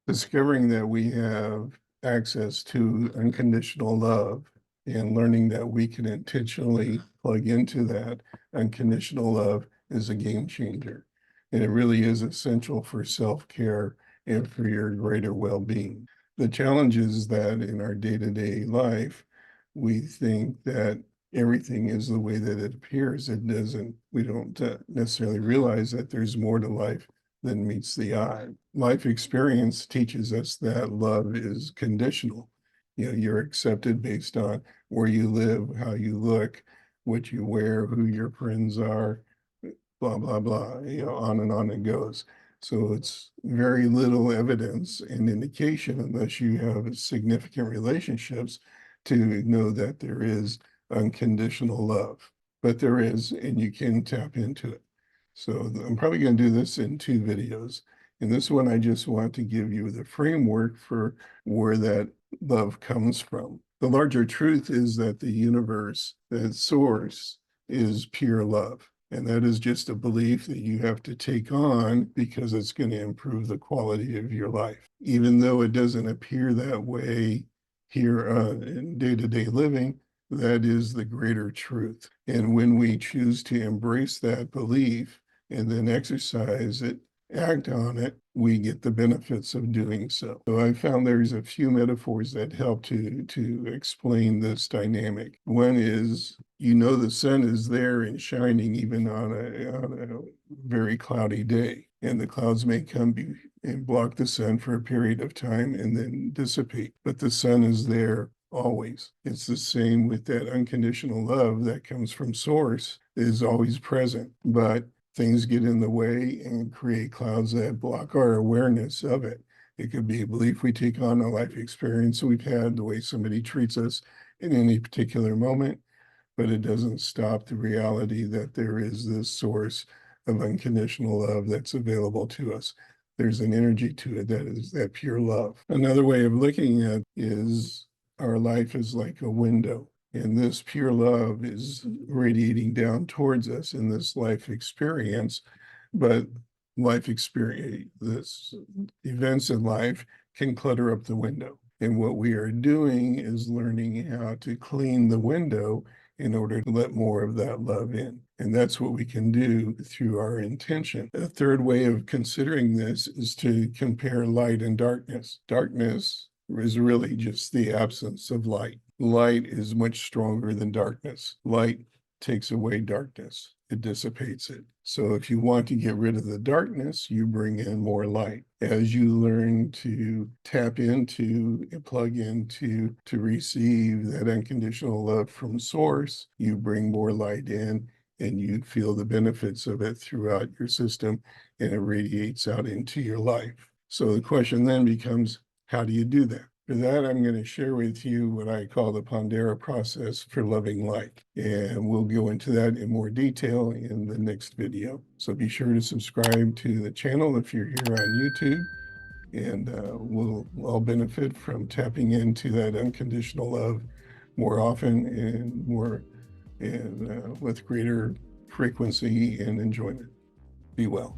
Discovering that we have access to unconditional love and learning that we can intentionally plug into that unconditional love is a game changer. And it really is essential for self-care and for your greater well-being. The challenge is that in our day-to-day life, we think that everything is the way that it appears. It doesn't, we don't necessarily realize that there's more to life than meets the eye. Life experience teaches us that love is conditional. You're accepted based on where you live, how you look, what you wear, who your friends are, blah, blah, blah, on it goes. So it's very little evidence and indication, unless you have significant relationships, to know that there is unconditional love. But there is, and you can tap into it. So I'm probably going to do this in 2 videos. In this one, I just want to give you the framework for where that love comes from. The larger truth is that the universe, that source, is pure love. And that is just a belief that you have to take on because it's going to improve the quality of your life. Even though it doesn't appear that way here in day-to-day living, that is the greater truth. And when we choose to embrace that belief and then exercise it, act on it, we get the benefits of doing so. So I found there's a few metaphors that help to explain this dynamic. One is, the sun is there and shining even on a very cloudy day, and the clouds may come and block the sun for a period of time and then dissipate, but the sun is there always. It's the same with that unconditional love that comes from source, is always present, but things get in the way and create clouds that block our awareness of it. It could be a belief we take on, a life experience we've had, the way somebody treats us in any particular moment, but it doesn't stop the reality that there is this source of unconditional love that's available to us. There's an energy to it that is that pure love. Another way of looking at it is our life is like a window, and this pure love is radiating down towards us in this life experience. But this events in life can clutter up the window. And what we are doing is learning how to clean the window in order to let more of that love in. And that's what we can do through our intention. A third way of considering this is to compare light and darkness. Darkness is really just the absence of light. Light is much stronger than darkness. Light takes away darkness. It dissipates it. So if you want to get rid of the darkness, you bring in more light. As you learn to tap into and plug into to receive that unconditional love from source, you bring more light in and you feel the benefits of it throughout your system, and it radiates out into your life. So the question then becomes, how do you do that? For that, I'm going to share with you what I call the Pondera process for loving light. And we'll go into that in more detail in the next video. So be sure to subscribe to the channel if you're here on YouTube. And we'll all benefit from tapping into that unconditional love more often and with greater frequency and enjoyment. Be well.